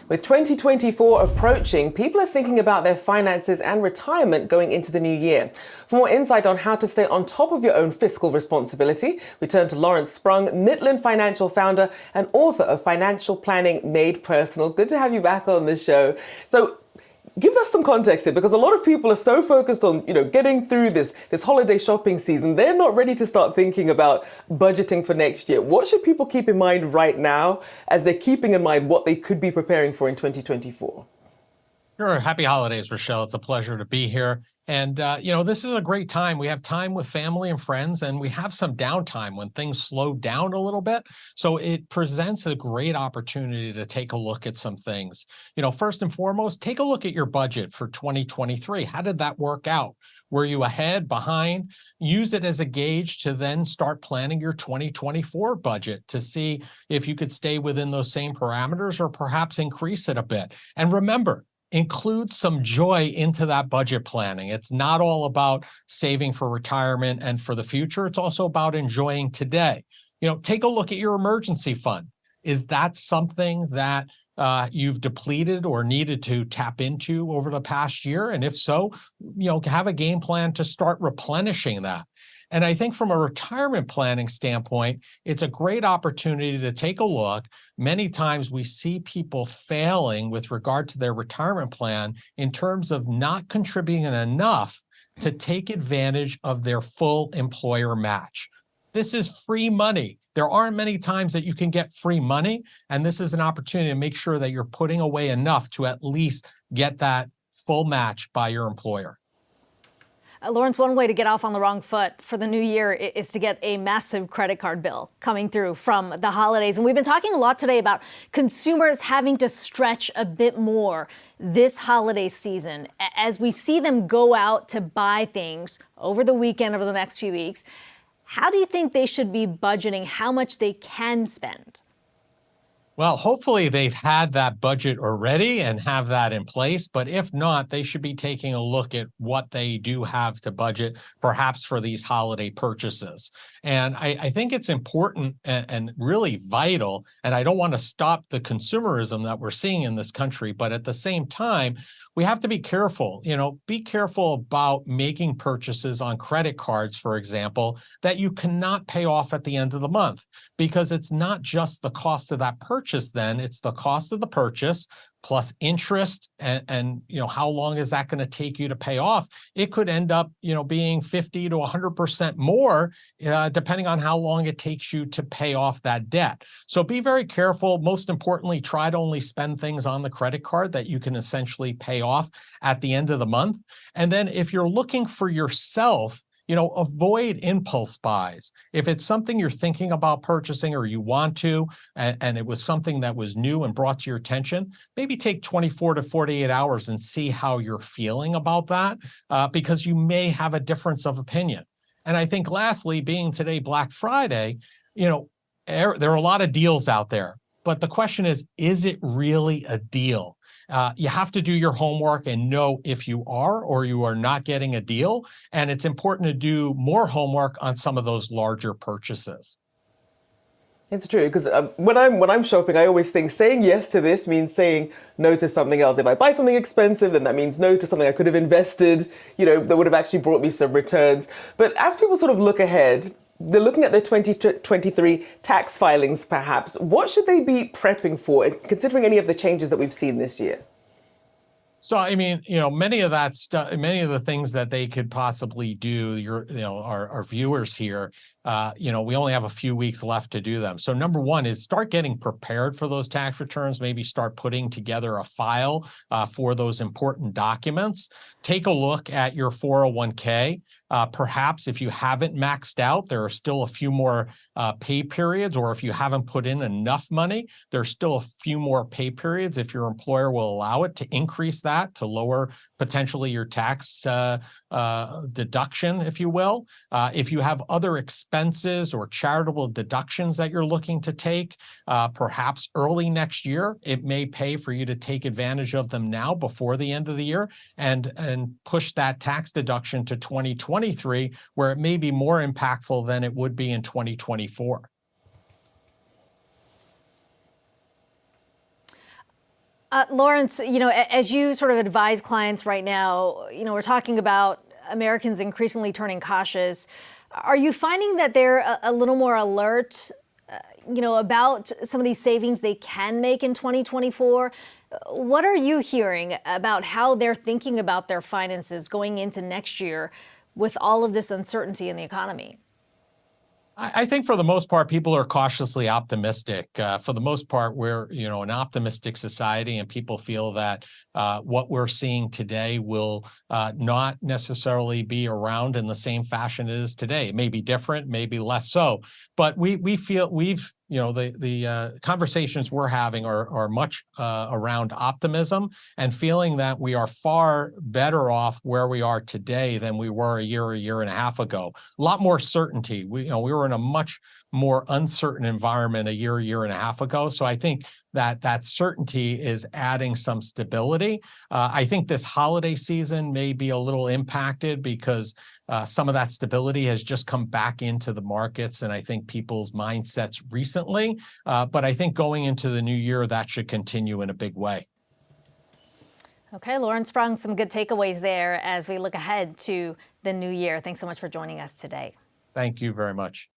With 2024 approaching, people are thinking about their finances and retirement going into the new year. For more insight on how to stay on top of your own fiscal responsibility, we turn to Lawrence Sprung, Mitlin financial founder and author of Financial Planning Made Personal. Good to have you back on the show. So, give us some context here, because a lot of people are so focused on, getting through this holiday shopping season. They're not ready to start thinking about budgeting for next year. What should people keep in mind right now as they're keeping in mind what they could be preparing for in 2024? Sure. Happy holidays, Rochelle. It's a pleasure to be here. And, this is a great time. We have time with family and friends, and we have some downtime when things slow down a little bit. So it presents a great opportunity to take a look at some things. First and foremost, take a look at your budget for 2023. How did that work out? Were you ahead, behind? Use it as a gauge to then start planning your 2024 budget to see if you could stay within those same parameters or perhaps increase it a bit. And remember, include some joy into that budget planning. It's not all about saving for retirement and for the future. It's also about enjoying today. Take a look at your emergency fund. Is that something that you've depleted or needed to tap into over the past year? And if so, have a game plan to start replenishing that. And I think from a retirement planning standpoint, it's a great opportunity to take a look. Many times we see people failing with regard to their retirement plan in terms of not contributing enough to take advantage of their full employer match. This is free money. There aren't many times that you can get free money, and this is an opportunity to make sure that you're putting away enough to at least get that full match by your employer. Lawrence, one way to get off on the wrong foot for the new year is to get a massive credit card bill coming through from the holidays. And we've been talking a lot today about consumers having to stretch a bit more this holiday season as we see them go out to buy things over the weekend, over the next few weeks. How do you think they should be budgeting how much they can spend? Well, hopefully they've had that budget already and have that in place. But if not, they should be taking a look at what they do have to budget, perhaps for these holiday purchases. And I think it's important and really vital. And I don't want to stop the consumerism that we're seeing in this country. But at the same time, we have to be careful. Be careful about making purchases on credit cards, for example, that you cannot pay off at the end of the month, because it's not just the cost of that purchase. Then it's the cost of the purchase plus interest and how long is that going to take you to pay off? It could end up being 50 to 100% more depending on how long it takes you to pay off that debt. So be very careful. Most importantly, try to only spend things on the credit card that you can essentially pay off at the end of the month. And then if you're looking for yourself, avoid impulse buys. If it's something you're thinking about purchasing or you want to, and it was something that was new and brought to your attention, maybe take 24 to 48 hours and see how you're feeling about that, because you may have a difference of opinion. And I think lastly, being today Black Friday, there are a lot of deals out there, but the question is it really a deal? You have to do your homework and know if you are or you are not getting a deal. And it's important to do more homework on some of those larger purchases. It's true, because when I'm shopping, I always think saying yes to this means saying no to something else. If I buy something expensive, then that means no to something I could have invested, that would have actually brought me some returns. But as people sort of look ahead, they're looking at their 2023 tax filings, perhaps. What should they be prepping for, considering any of the changes that we've seen this year? So, many of that stuff, many of the things that they could possibly do, our viewers here, we only have a few weeks left to do them. So number one is start getting prepared for those tax returns, maybe start putting together a file for those important documents. Take a look at your 401k. Perhaps if you haven't maxed out, there are still a few more pay periods, or if you haven't put in enough money, there's still a few more pay periods if your employer will allow it to increase that to lower potentially your tax deduction, if you will. If you have other expenses or charitable deductions that you're looking to take, perhaps early next year, it may pay for you to take advantage of them now before the end of the year and push that tax deduction to 2023, where it may be more impactful than it would be in 2024. Lawrence, as you sort of advise clients right now, we're talking about Americans increasingly turning cautious. Are you finding that they're a little more alert, about some of these savings they can make in 2024? What are you hearing about how they're thinking about their finances going into next year with all of this uncertainty in the economy? I think for the most part, people are cautiously optimistic. For the most part, we're an optimistic society, and people feel that what we're seeing today will not necessarily be around in the same fashion it is today. It may be different, maybe less so, but we feel the conversations we're having are much around optimism and feeling that we are far better off where we are today than we were a year and a half ago. A lot more certainty. We were in a much more uncertain environment a year and a half ago. So I think that certainty is adding some stability. I think this holiday season may be a little impacted because some of that stability has just come back into the markets, and I think people's mindsets recently. But I think going into the new year, that should continue in a big way. Okay, Lawrence Sprung, some good takeaways there as we look ahead to the new year. Thanks so much for joining us today. Thank you very much.